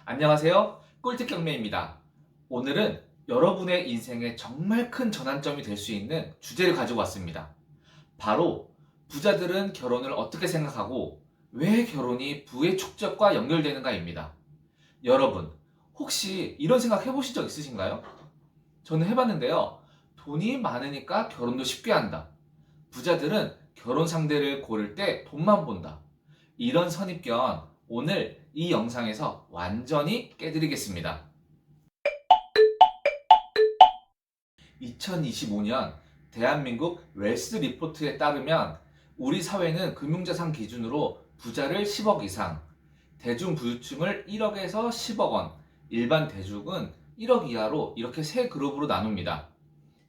안녕하세요. 꿀팁 경매입니다. 오늘은 여러분의 인생에 정말 큰 전환점이 될 수 있는 주제를 가지고 왔습니다. 바로 부자들은 결혼을 어떻게 생각하고 왜 결혼이 부의 축적과 연결되는가입니다. 여러분, 혹시 이런 생각 해보신 적 있으신가요? 저는 해봤는데요. 돈이 많으니까 결혼도 쉽게 한다. 부자들은 결혼 상대를 고를 때 돈만 본다. 이런 선입견 오늘 이 영상에서 완전히 깨드리겠습니다. 2025년 대한민국 웰스 리포트에 따르면 우리 사회는 금융자산 기준으로 부자를 10억 이상, 대중부유층을 1억에서 10억 원, 일반 대중은 1억 이하로 이렇게 세 그룹으로 나눕니다.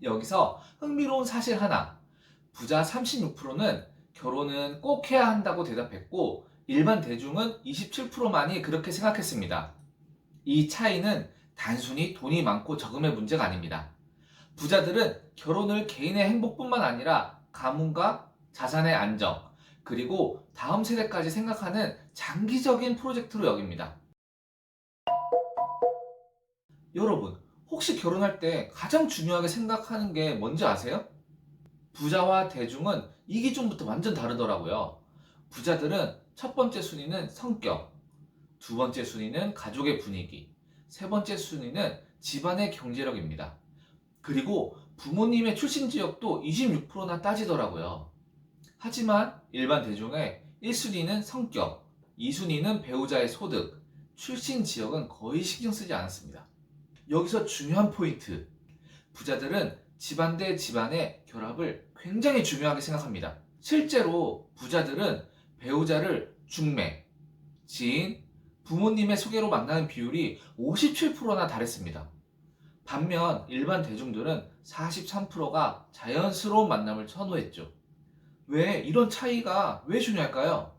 여기서 흥미로운 사실 하나, 부자 36%는 결혼은 꼭 해야 한다고 대답했고 일반 대중은 27%만이 그렇게 생각했습니다. 이 차이는 단순히 돈이 많고 적음의 문제가 아닙니다. 부자들은 결혼을 개인의 행복뿐만 아니라 가문과 자산의 안정, 그리고 다음 세대까지 생각하는 장기적인 프로젝트로 여깁니다. 여러분, 혹시 결혼할 때 가장 중요하게 생각하는 게 뭔지 아세요? 부자와 대중은 이 기준부터 완전 다르더라고요. 부자들은 첫 번째 순위는 성격, 두 번째 순위는 가족의 분위기, 세 번째 순위는 집안의 경제력입니다. 그리고 부모님의 출신 지역도 26%나 따지더라고요. 하지만 일반 대중의 1순위는 성격, 2순위는 배우자의 소득, 출신 지역은 거의 신경 쓰지 않았습니다. 여기서 중요한 포인트. 부자들은 집안 대 집안의 결합을 굉장히 중요하게 생각합니다. 실제로 부자들은 배우자를 중매, 지인, 부모님의 소개로 만나는 비율이 57%나 달했습니다. 반면 일반 대중들은 43%가 자연스러운 만남을 선호했죠. 왜 이런 차이가 왜 중요할까요?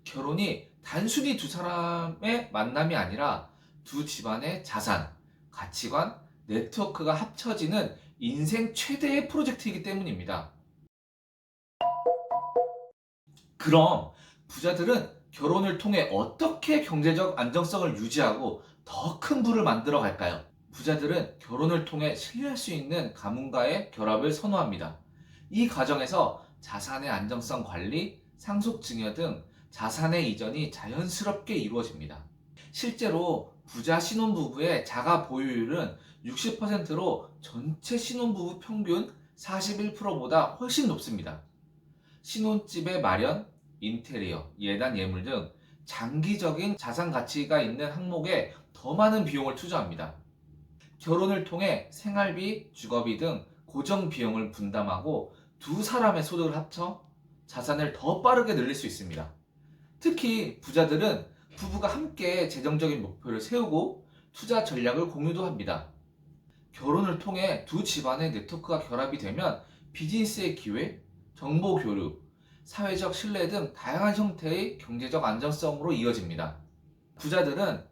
결혼이 단순히 두 사람의 만남이 아니라 두 집안의 자산, 가치관, 네트워크가 합쳐지는 인생 최대의 프로젝트이기 때문입니다. 그럼 부자들은 결혼을 통해 어떻게 경제적 안정성을 유지하고 더 큰 부를 만들어 갈까요? 부자들은 결혼을 통해 신뢰할 수 있는 가문과의 결합을 선호합니다. 이 과정에서 자산의 안정성 관리, 상속 증여 등 자산의 이전이 자연스럽게 이루어집니다. 실제로 부자 신혼부부의 자가 보유율은 60%로 전체 신혼부부 평균 41%보다 훨씬 높습니다. 신혼집의 마련, 인테리어, 예단 예물 등 장기적인 자산 가치가 있는 항목에 더 많은 비용을 투자합니다. 결혼을 통해 생활비, 주거비 등 고정 비용을 분담하고 두 사람의 소득을 합쳐 자산을 더 빠르게 늘릴 수 있습니다. 특히 부자들은 부부가 함께 재정적인 목표를 세우고 투자 전략을 공유도 합니다. 결혼을 통해 두 집안의 네트워크가 결합이 되면 비즈니스의 기회, 정보 교류, 사회적 신뢰 등 다양한 형태의 경제적 안정성으로 이어집니다. 부자들은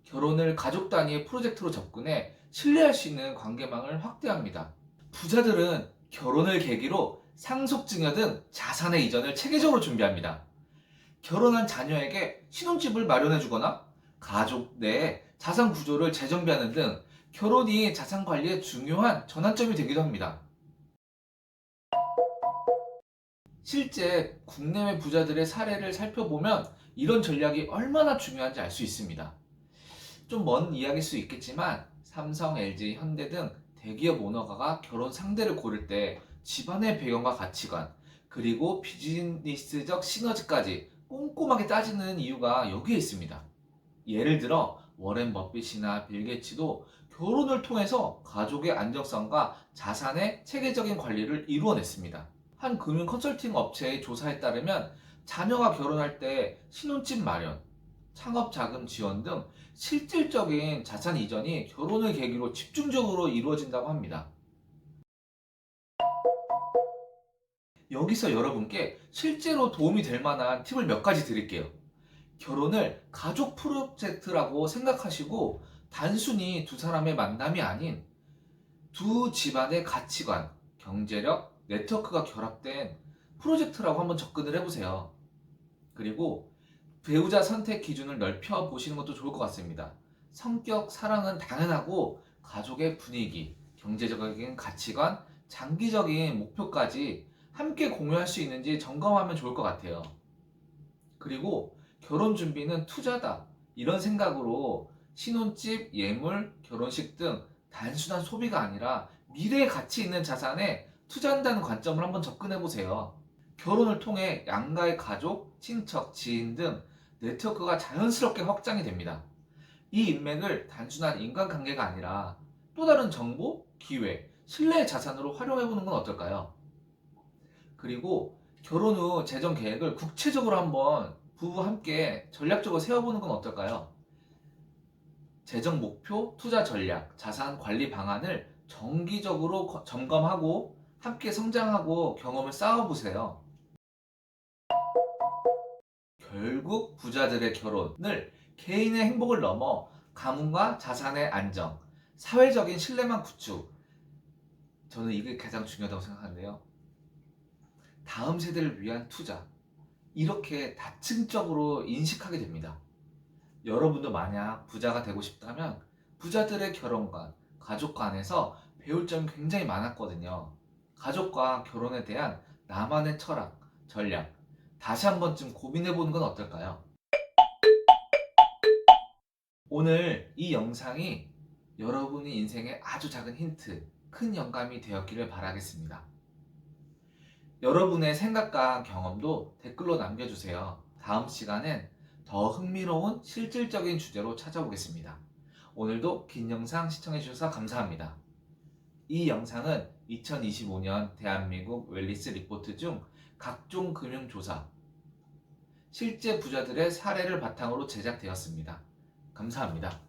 결혼을 가족 단위의 프로젝트로 접근해 신뢰할 수 있는 관계망을 확대합니다. 부자들은 결혼을 계기로 상속증여 등 자산의 이전을 체계적으로 준비합니다. 결혼한 자녀에게 신혼집을 마련해 주거나 가족 내 자산 구조를 재정비하는 등 결혼이 자산 관리의 중요한 전환점이 되기도 합니다. 실제 국내외 부자들의 사례를 살펴보면 이런 전략이 얼마나 중요한지 알 수 있습니다. 좀 먼 이야기일 수 있겠지만 삼성, LG, 현대 등 대기업 오너가가 결혼 상대를 고를 때 집안의 배경과 가치관, 그리고 비즈니스적 시너지까지 꼼꼼하게 따지는 이유가 여기에 있습니다. 예를 들어 워렌 버핏이나 빌 게이츠도 결혼을 통해서 가족의 안정성과 자산의 체계적인 관리를 이루어냈습니다. 한 금융 컨설팅 업체의 조사에 따르면 자녀가 결혼할 때 신혼집 마련, 창업 자금 지원 등 실질적인 자산 이전이 결혼을 계기로 집중적으로 이루어진다고 합니다. 여기서 여러분께 실제로 도움이 될 만한 팁을 몇 가지 드릴게요. 결혼을 가족 프로젝트라고 생각하시고 단순히 두 사람의 만남이 아닌 두 집안의 가치관, 경제력, 네트워크가 결합된 프로젝트라고 한번 접근을 해보세요. 그리고 배우자 선택 기준을 넓혀 보시는 것도 좋을 것 같습니다. 성격, 사랑은 당연하고 가족의 분위기, 경제적인 가치관, 장기적인 목표까지 함께 공유할 수 있는지 점검하면 좋을 것 같아요. 그리고 결혼 준비는 투자다. 이런 생각으로 신혼집, 예물, 결혼식 등 단순한 소비가 아니라 미래의 가치 있는 자산에 투자한다는 관점을 한번 접근해 보세요. 결혼을 통해 양가의 가족, 친척, 지인 등 네트워크가 자연스럽게 확장이 됩니다. 이 인맥을 단순한 인간관계가 아니라 또 다른 정보, 기회, 신뢰의 자산으로 활용해 보는 건 어떨까요? 그리고 결혼 후 재정 계획을 구체적으로 한번 부부 함께 전략적으로 세워보는 건 어떨까요? 재정 목표, 투자 전략, 자산 관리 방안을 정기적으로 점검하고 함께 성장하고 경험을 쌓아보세요. 결국 부자들의 결혼을 개인의 행복을 넘어 가문과 자산의 안정, 사회적인 신뢰만 구축. 저는 이게 가장 중요하다고 생각하는데요. 다음 세대를 위한 투자. 이렇게 다층적으로 인식하게 됩니다. 여러분도 만약 부자가 되고 싶다면 부자들의 결혼관, 가족관에서 배울 점이 굉장히 많았거든요. 가족과 결혼에 대한 나만의 철학, 전략, 다시 한 번쯤 고민해 보는 건 어떨까요? 오늘 이 영상이 여러분의 인생에 아주 작은 힌트, 큰 영감이 되었기를 바라겠습니다. 여러분의 생각과 경험도 댓글로 남겨주세요. 다음 시간엔 더 흥미로운 실질적인 주제로 찾아오겠습니다. 오늘도 긴 영상 시청해주셔서 감사합니다. 이 영상은 2025년 대한민국 웰리스 리포트 중 각종 금융조사, 실제 부자들의 사례를 바탕으로 제작되었습니다. 감사합니다.